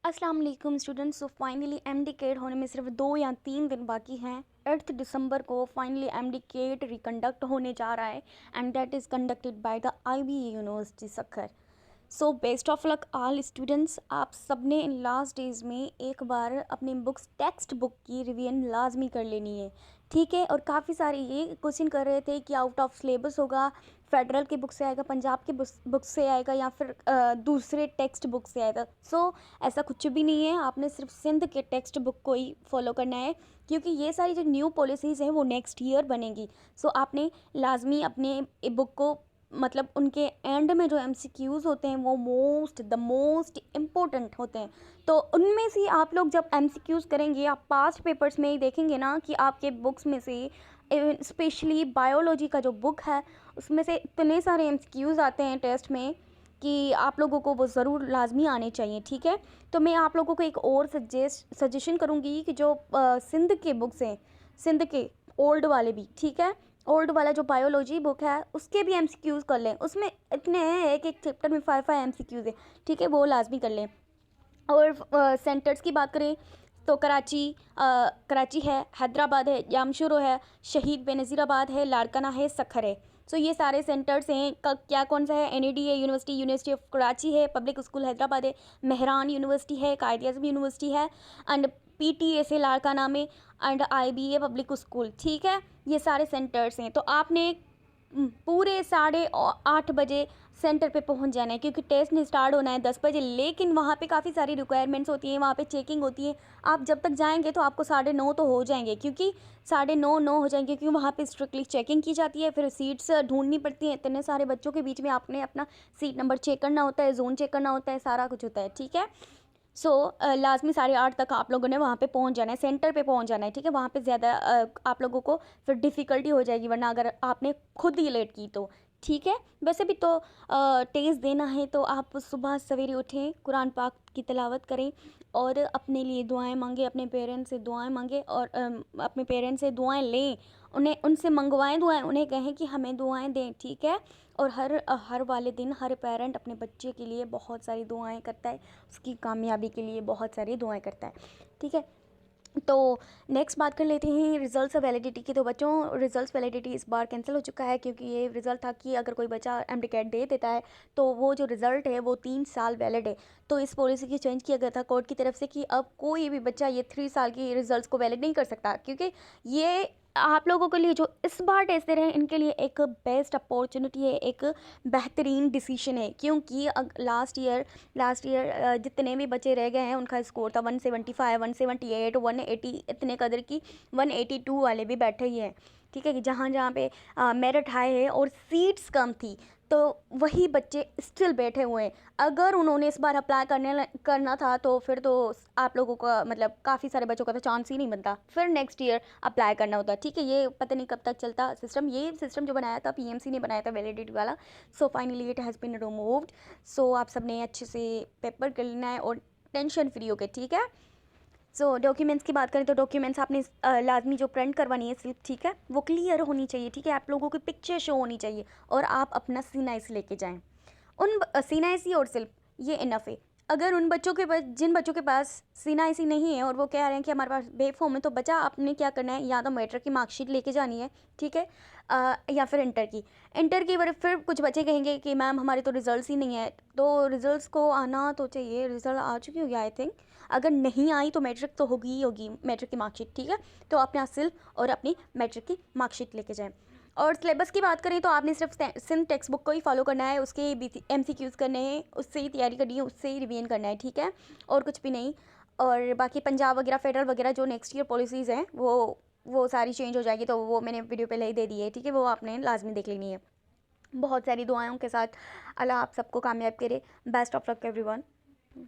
अस्सलाम वालेकुम students. So finally MD CAT होने में सिर्फ 2 या 3 दिन बाकी हैं। 8 दिसंबर को फाइनली एमडी केट रिकंडक्ट होने जा रहा है and that is conducted by the IBA university Sukkur. So best of luck all students. आप सबने इन लास्ट डेज़ में एक बार अपनी बुक्स टेक्स्ट बुक की रिवीजन लाजमी कर लेनी है, ठीक है। और काफ़ी सारे ये क्वेश्चन कर रहे थे कि आउट ऑफ सिलेबस होगा, फेडरल की बुक से आएगा, पंजाब की बुक से आएगा या फिर दूसरे टेक्स्ट बुक से आएगा। सो ऐसा कुछ भी नहीं है, आपने सिर्फ सिंध के टेक्स्ट बुक को ही फॉलो करना है क्योंकि ये सारी जो न्यू पॉलिसीज़ हैं वो नेक्स्ट ईयर बनेंगी। सो आपने लाजमी अपने बुक को मतलब उनके एंड में जो एमसीक्यूज़ होते हैं वो द मोस्ट इम्पोर्टेंट होते हैं। तो उनमें से आप लोग जब एमसीक्यूज़ करेंगे, आप पास्ट पेपर्स में ही देखेंगे ना कि आपके बुक्स में से स्पेशली बायोलॉजी का जो बुक है उसमें से इतने सारे एमसीक्यूज़ आते हैं टेस्ट में कि आप लोगों को वो ज़रूर लाजमी आने चाहिए, ठीक है। तो मैं आप लोगों को एक और सजेशन करूँगी कि जो सिंध के बुक्स हैं, सिंध के ओल्ड वाले भी, ठीक है, ओल्ड वाला जो बायोलॉजी बुक है उसके भी एमसीक्यूज़ कर लें। उसमें इतने हैं, एक एक चैप्टर में 5 एमसीक्यूज़ है, ठीक है, वो लाजमी कर लें। और सेंटर्स की बात करें तो कराची है, हैदराबाद है, जामशोरो है, शहीद बेनज़ीराबाद है, लाड़काना है, सक्खर है। सो ये सारे सेंटर्स हैं। क्या कौन सा है? एनईडी है, यूनिवर्सिटी ऑफ कराची है, पब्लिक स्कूल हैदराबाद है, मेहरान यूनिवर्सिटी है, कायद-ए-आज़म यूनिवर्सिटी है एंड पीटीए से लाड़काना में एंड आईबीए पब्लिक स्कूल, ठीक है। ये सारे सेंटर्स हैं। तो आपने पूरे 8:30 बजे सेंटर पे पहुंच जाना है क्योंकि टेस्ट नहीं स्टार्ट होना है 10 बजे, लेकिन वहाँ पे काफ़ी सारी रिक्वायरमेंट्स होती हैं, वहाँ पे चेकिंग होती है। आप जब तक जाएंगे तो आपको 9:30 तो हो जाएंगे, क्योंकि 9:30 हो जाएंगे क्योंकि वहाँ पे स्ट्रिक्टली चेकिंग की जाती है। फिर सीट्स ढूंढनी पड़ती हैं, इतने सारे बच्चों के बीच में आपने अपना सीट नंबर चेक करना होता है, जोन चेक करना होता है, सारा कुछ होता है, ठीक है। सो लाजमी 8:30 तक आप लोगों ने वहाँ पे पहुँच जाना है, सेंटर पे पहुँच जाना है, ठीक है। वहाँ पे ज़्यादा आप लोगों को फिर डिफ़िकल्टी हो जाएगी वरना अगर आपने खुद ही लेट की तो, ठीक है। वैसे भी तो टेस्ट देना है तो आप सुबह सवेरे उठें, कुरान पाक की तिलावत करें और अपने लिए दुआएं मांगें, अपने पेरेंट्स से दुआएं मांगें और अपने पेरेंट्स से दुआएं लें, उन्हें उनसे मंगवाएं दुआएं, उन्हें कहें कि हमें दुआएं दें, ठीक है। और हर वाले दिन हर पेरेंट अपने बच्चे के लिए बहुत सारी दुआएं करता है, उसकी कामयाबी के लिए बहुत सारी दुआएं करता है, ठीक है। तो नेक्स्ट बात कर लेते हैं रिजल्ट्स ऑफ वैलिडिटी की। तो बच्चों, रिजल्ट्स वैलिडिटी इस बार कैंसिल हो चुका है क्योंकि ये रिज़ल्ट था कि अगर कोई बच्चा एमडी-कैट दे देता है तो वो जो रिज़ल्ट है वो 3 साल वैलिड है। तो इस पॉलिसी की चेंज किया गया था कोर्ट की तरफ से कि अब कोई भी बच्चा ये 3 साल की रिजल्ट्स को वैलिड नहीं कर सकता, क्योंकि ये आप लोगों के लिए जो इस बार टेस्ट दे रहे हैं इनके लिए एक बेस्ट अपॉर्चुनिटी है, एक बेहतरीन डिसीजन है। क्योंकि लास्ट ईयर जितने भी बच्चे रह गए हैं उनका स्कोर था 175, 178, 180, इतने कदर की 182 वाले भी बैठे ही हैं, ठीक है। कि जहाँ जहाँ पे मेरिट हाई है और सीट्स कम थी तो वही बच्चे स्टिल बैठे हुए हैं। अगर उन्होंने इस बार अप्लाई करना था तो फिर तो आप लोगों का मतलब काफ़ी सारे बच्चों का तो चांस ही नहीं बनता, फिर नेक्स्ट ईयर अप्लाई करना होता, ठीक है। ये पता नहीं कब तक चलता सिस्टम, ये सिस्टम जो बनाया था पीएमसी ने बनाया था वैलिडिटी वाला। So finally it has been removed. So आप सब ने अच्छे से पेपर कर लेना है और टेंशन फ्री होके, ठीक है। सो डॉक्यूमेंट्स की बात करें तो डॉक्यूमेंट्स आपने लाजमी जो प्रिंट करवानी है स्लिप, ठीक है, वो क्लियर होनी चाहिए, ठीक है। आप लोगों की पिक्चर शो होनी चाहिए और आप अपना सीनाइस लेके जाएं। उन सीनाइसी और स्लिप ये इनफ है। अगर उन बच्चों के पास, जिन बच्चों के पास सीनाइसी नहीं है और वो कह रहे हैं कि हमारे पास बेफॉर्म है, तो बच्चा आपने क्या करना है, या तो मैट्रिक की मार्कशीट लेके जानी है, ठीक है, या फिर इंटर की फिर कुछ बच्चे कहेंगे कि मैम हमारे तो रिजल्ट्स ही नहीं है। तो रिजल्ट्स को आना तो चाहिए, रिजल्ट आ चुकी होगी आई थिंक, अगर नहीं आई तो मैट्रिक तो होगी ही होगी, मैट्रिक की मार्कशीट, ठीक है। तो अपना सिल्फ और अपनी मैट्रिक की मार्कशीट लेके जाएं। और सिलेबस की बात करें तो आपने सिर्फ सिंध टेक्स्ट बुक को ही फॉलो करना है, उसके एमसीक्यूज़ करने हैं, उससे ही तैयारी करनी है, उससे ही रिवीजन करना है, ठीक है, और कुछ भी नहीं। और बाकी पंजाब वगैरह फेडरल वगैरह जो नेक्स्ट ईयर पॉलिसीज़ हैं वो सारी चेंज हो जाएगी, तो वो मैंने वीडियो पहले ही दे दी है, ठीक है, वो आपने लाजमी देख लेनी है। बहुत सारी दुआओं के साथ अल्लाह आप सबको कामयाब करे। Best of luck everyone.